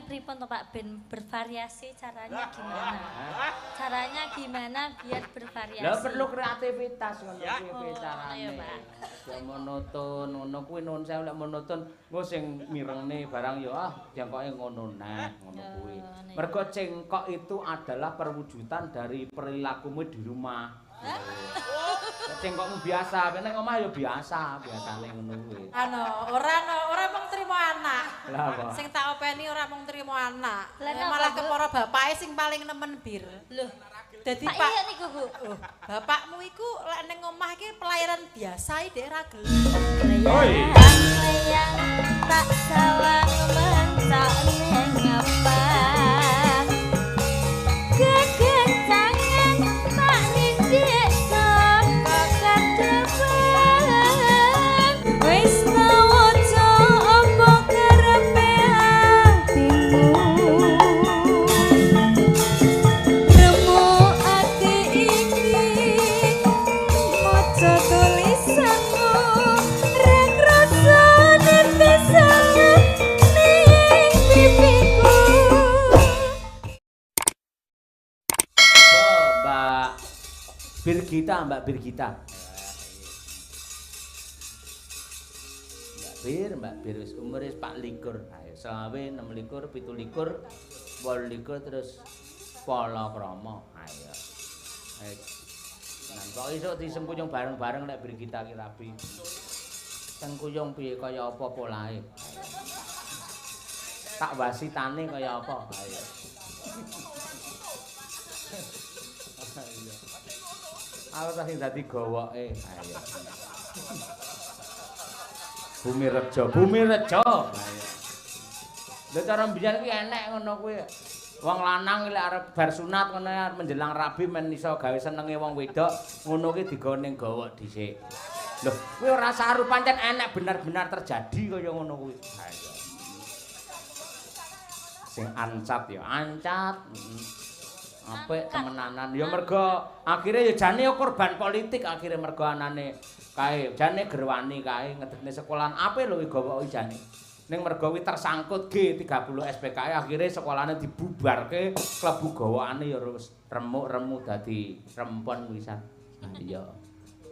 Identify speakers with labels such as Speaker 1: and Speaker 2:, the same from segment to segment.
Speaker 1: caranya pripun toh Pak ben bervariasi caranya gimana? Caranya gimana biar bervariasi?
Speaker 2: Lah perlu kreativitas ngono
Speaker 1: ya.
Speaker 2: kuwi carane.
Speaker 1: Ya Pak.
Speaker 2: Aja monoton ngono kuwi nun saya lek monoton engko sing mirengne barang ya jangkoke ngono nah ngono kuwi. Mergo cengkok itu adalah perwujudan dari perilakumu di rumah. Cengkokmu biasa, nek omah ya biasa, biasane ngono kuwi.
Speaker 3: Ora mung trimo anak.
Speaker 2: Lah apa?
Speaker 3: Sing tak openi ora mung trimo anak.
Speaker 1: Lah
Speaker 3: Malah kepara bapake sing paling nemen bir.
Speaker 1: Loh,
Speaker 3: dadi
Speaker 1: Pak iya niku Bu.
Speaker 3: Bapakmu iku lek ning omah iki pelayaran biasa dhek ra gelem.
Speaker 1: Layang tak sawang mencak ning ngapang. Kekencangan tak nindik saka kadepan. Wis nawaca apa karepe atimu. Remukake iki maca tulisanmu rek rasane pisan ning pipiku.
Speaker 2: Mbak Birgita. Mbak Bir wis umur wis 24. Ayo 20, 26, 27, 28 terus palakrama. Ayo. Nang kok iso disempuyung bareng-bareng nek Birgita ki rapi. Sengkuyung piye kaya apa polahe. Tak wasitane kaya apa. Ayo. Aku tak sing dadi gowoke. Ayo. Bumi Rejo. Ayo. Lha cara mbiyen ki enek ngono kuwi. Wong lanang lek arep bar sunat ngono menjelang rabi men iso gawe senenge wong wedok, ngono ki digone gowok dhisik. Lho, kuwi ora saru pancen enek benar-benar terjadi kaya ngono kuwi. Ayo. Sing ancat ya, ancat. Apik temenanan ya mergo akhire ya jane ya korban politik akhire mergo anane kae jane gerwani kae ngedekne sekolahan apik lho gowoke jane ning mergo kuwi tersangkut G30 SPKE akhire sekolahane dibubarke klebu gowokane ya wis remuk-remuk dadi rempon wisan. Nah iya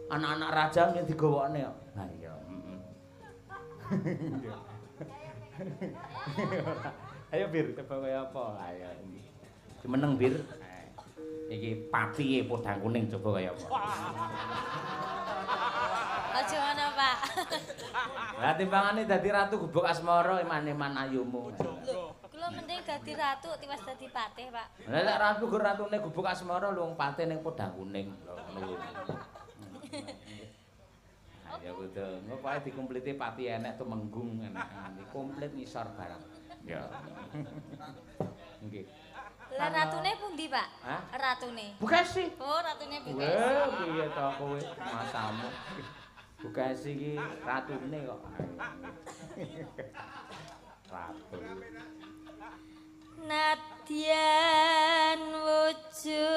Speaker 2: anak-anak raja yang digowokne kok. Nah iya ayo Bir coba kaya apa ayo meneng Bir. Iki patihe podang kuning coba kaya apa.
Speaker 1: Aja ngono, Pak.
Speaker 2: Lah timbangane dadi ratu gubuk asmara iman-iman ayumu.
Speaker 1: Lho, kula mending dadi ratu tiwas dadi patih, Pak.
Speaker 2: Lah lek ratu gur ratune gubuk asmara lho wong patih ning podang kuning lho ngono kuwi. Ya kudu engko pae dikumpliti pati enek tumenggung enek komplit ngisor barang. Ya. Nggih.
Speaker 1: Lah ratune pundi, Pak?
Speaker 2: Hah?
Speaker 1: Ratune.
Speaker 2: Bukesi.
Speaker 1: Oh, ratune Bukesi.
Speaker 2: Wah, piye to kowe masamu. Bukesi iki ratune kok. Ratu.
Speaker 1: Nadyan wujud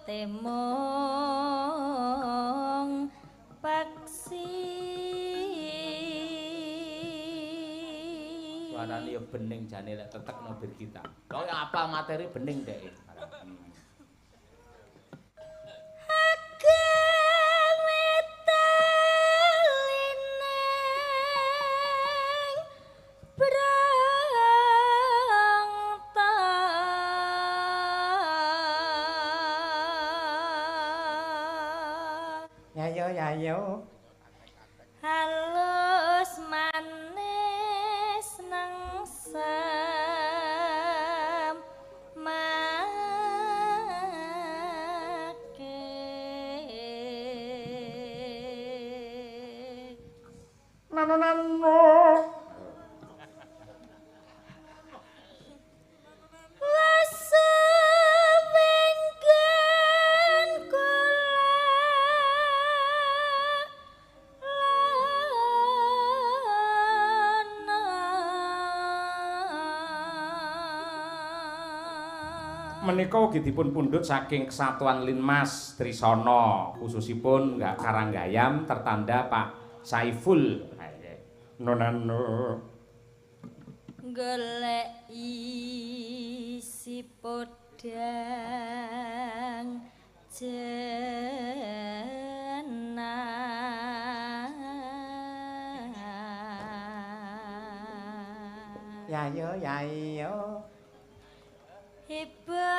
Speaker 1: temong paksi.
Speaker 2: Suarane ya bening jane lek tetekno Birgita. Kok apal materi bening dek. Yayo.
Speaker 1: Halus manis nengsem make.
Speaker 2: Nano. Menika ugi dipun pundhut saking Kesatuan Linmas Trisana khususipun Karanggayam tertanda Pak Saiful. Nonano.
Speaker 1: golek isi podang jenah.
Speaker 2: Ya yo.
Speaker 1: Iba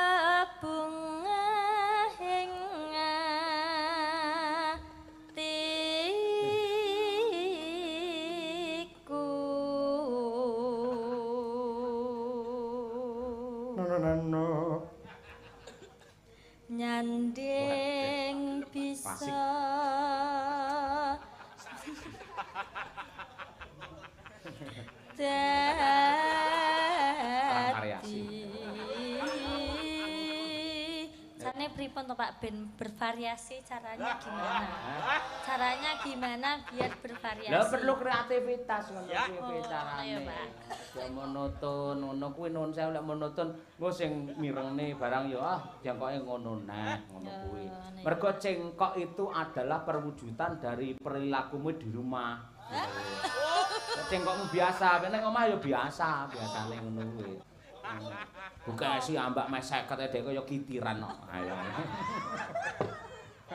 Speaker 1: bunga ing atiku.
Speaker 2: No.
Speaker 1: Nyanding bisa Carane pripun to Pak ben bervariasi caranya gimana? Caranya gimana biar bervariasi?
Speaker 2: Lah perlu kreativitas ngono
Speaker 1: Ya.
Speaker 2: kuwi carane.
Speaker 1: Iya, Pak.
Speaker 2: Aja monoton, ngono kuwi nuwun sewu lek monoton, engko sing mirengne barang ya jangkoke ngono neh, ngono kuwi. Mergo cengkok itu adalah perwujudan dari perilakumu di rumah. Cengkokmu biasa, nek omah ya biasa, biasane ngono kuwi. Buka si ambak mes 50 dek kaya kitiran kok. Ayo.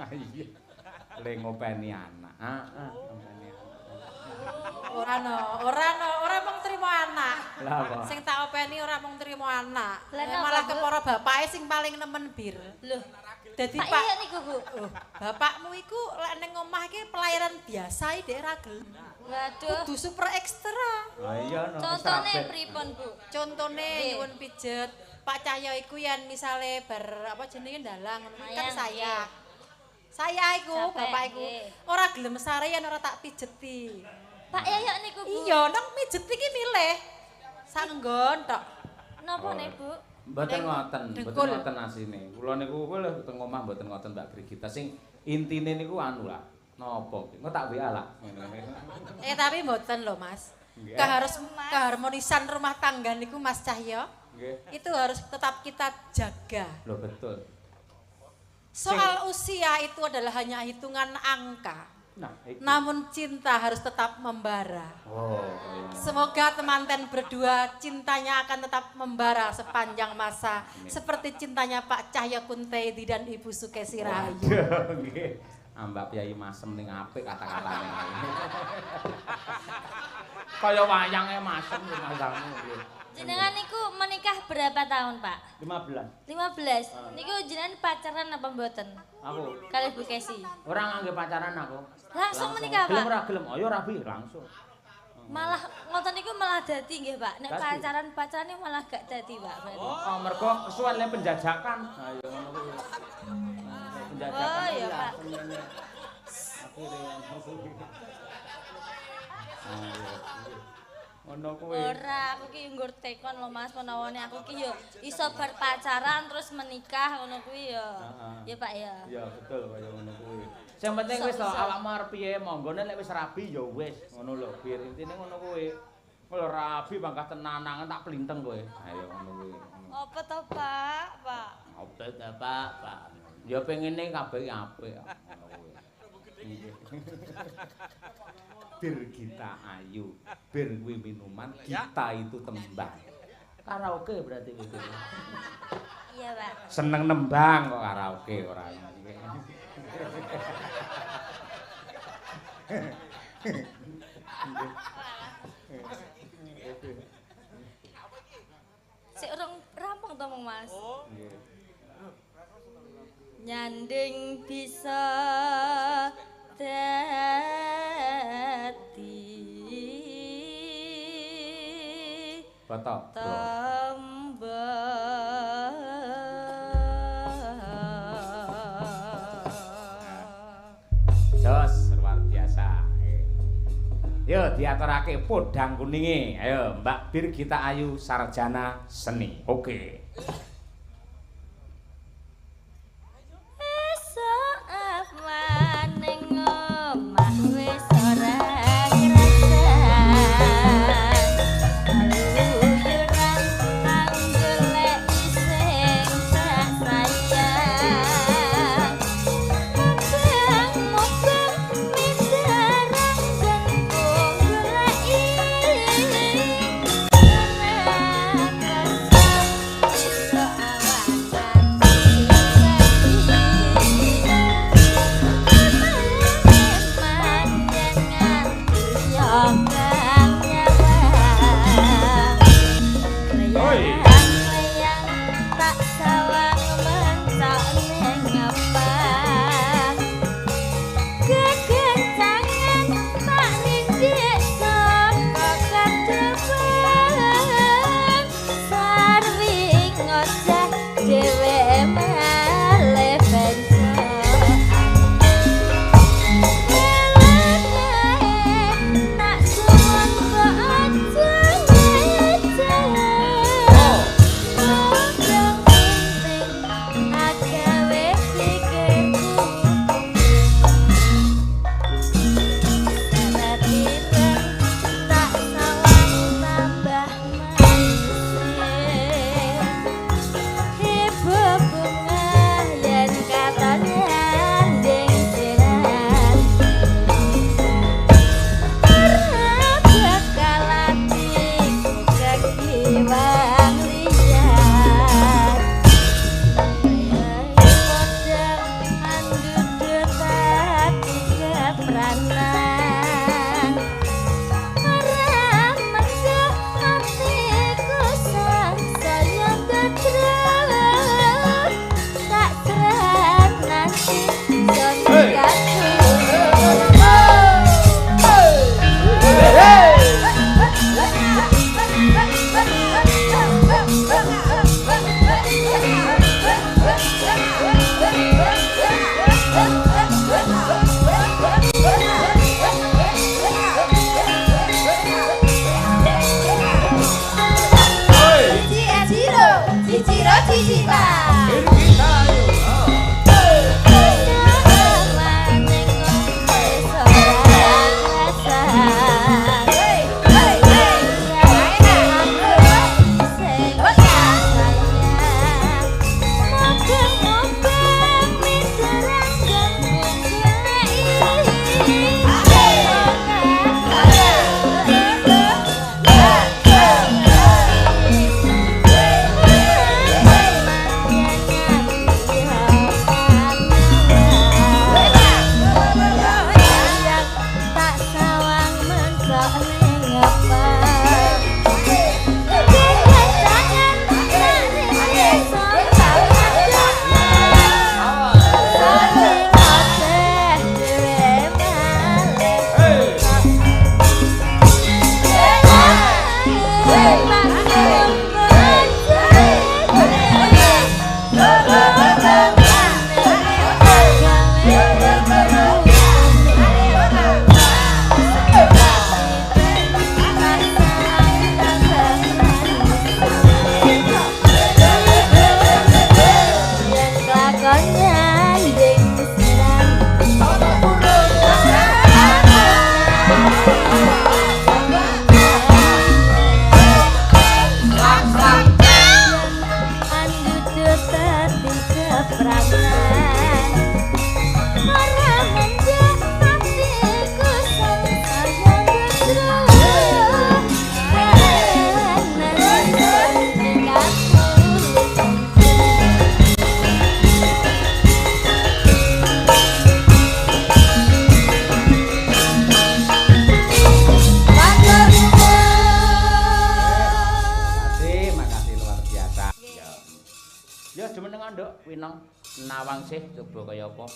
Speaker 2: Iya. Le ngopeni anak. Heeh, ngopeni anak.
Speaker 3: Ora mung trimo anak.
Speaker 2: Lah apa?
Speaker 3: Sing tak openi ora mung trimo anak.
Speaker 1: Lah napa,
Speaker 3: Malah
Speaker 1: Bu?
Speaker 3: kepara bapake sing paling nemen bir.
Speaker 1: Loh,
Speaker 3: Dadi
Speaker 1: Pak
Speaker 3: Pak,
Speaker 1: iya niku, Bu.
Speaker 3: bapakmu iku lek ning omah iki pelayaran biasa iki ra gelem.
Speaker 1: Waduh.
Speaker 3: Kudu super ekstra.
Speaker 2: Ah iya no.
Speaker 1: Contone pripun, Bu?
Speaker 3: Contone
Speaker 1: Nggih.
Speaker 3: nyuwun pijet. Pak Cahyo iku yen misale bar apa jenenge ndalang kan
Speaker 1: Lumayan,
Speaker 3: saya. Saya iku
Speaker 1: Sampai,
Speaker 3: bapak iku
Speaker 1: nggih.
Speaker 3: ora gelem sare yen ora tak pijeti.
Speaker 1: Pak Yayok niku, Bu.
Speaker 3: Iya, nang mijet iki milih. Sanggon tok.
Speaker 1: Napa nih, Bu?
Speaker 2: Mboten
Speaker 3: Ning
Speaker 2: ngoten,
Speaker 3: dengkul.
Speaker 2: mboten ngoten asine. Kula niku lho teng omah mboten ngoten Mbak Brigita. Sing intine niku anu lah. Napa? Engko tak WA lah.
Speaker 3: Tapi mboten lho, Mas.
Speaker 2: Nggih.
Speaker 3: Keharmonisan rumah tangga niku Mas Cahyo,
Speaker 2: Nggih.
Speaker 3: itu harus tetap kita jaga.
Speaker 2: Lho betul.
Speaker 3: Soal usia itu adalah hanya hitungan angka.
Speaker 2: Nah, iki.
Speaker 3: Namun cinta harus tetap membara.
Speaker 2: Oh, iya.
Speaker 3: Semoga temanten berdua cintanya akan tetap membara sepanjang masa. Seperti cintanya Pak Cahyo Kunteidi dan Ibu Sukesi Rahayu.
Speaker 2: Waduh, nggih. Ambak Yai Masem ning apik kata-katane. Kaya wayange Masem masamu nggih.
Speaker 1: Jenengan niku menikah berapa tahun, Pak?
Speaker 2: 15.
Speaker 1: 15. Niku jenengan pacaran apa mboten?
Speaker 2: Aku
Speaker 1: Kali Bu Kesi.
Speaker 2: ora ngangge pacaran aku.
Speaker 1: Langsung menikah,
Speaker 2: Gelem
Speaker 1: Pak?
Speaker 2: ora gelem? Ayo rabi langsung.
Speaker 1: Malah ngoten niku malah dadi nggih, Pak. Nek
Speaker 2: Dadi.
Speaker 1: pacaran ini malah gak dadi, Pak. berarti.
Speaker 2: Oh, mergo kesuwen le penjajakan. Ayo ngono kuwi. Penjajakan.
Speaker 1: Oh, iya, Pak.
Speaker 2: Akhire. Ayo. Ngono kuwi.
Speaker 1: Ora, aku ki nggur tekon lho Mas, menawane aku ki yo iso bar pacaran terus menikah ngono kuwi yo. Ya Pak ya.
Speaker 2: Ya betul kaya ngono kuwi. Sing penting wis to awakmu arep piye monggo nek wis rabi ya wis ngono lho. Biar intine ngono kuwi. Kalau rabi bangkah tenanangan tak pelinteng kowe. Ayo ngono kuwi.
Speaker 1: Apa to Pak? Pak.
Speaker 2: Apa ta Pak? Ya pengene kabeh apik ngono kuwi. Nggih. Bir kita ayu, bir kuwi minuman, kita itu tembang. Karaoke berarti gitu.
Speaker 1: Iya Pak.
Speaker 2: Seneng nembang kok karaoke ora.
Speaker 1: Sik urung rampung to Mong Mas.
Speaker 2: Nggih.
Speaker 1: Nyanding bisa dadi
Speaker 2: Batok. Jos luar biasa. Yo diaturake podang kuninge. Ayo Mbak Birgita Ayu sarjana seni. Oke.
Speaker 1: esok maning omah wis ora krasan aluyuran anggolek sing tak sayang mukeng mindarang dan goleki
Speaker 2: Winong Nawangsih coba kaya apa.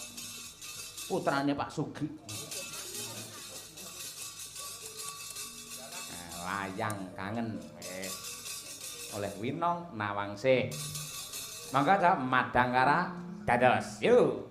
Speaker 2: Putrane Pak Sugi. Layang kangen oleh Winong Nawangsih. Mangga madang kara dados. Yuk.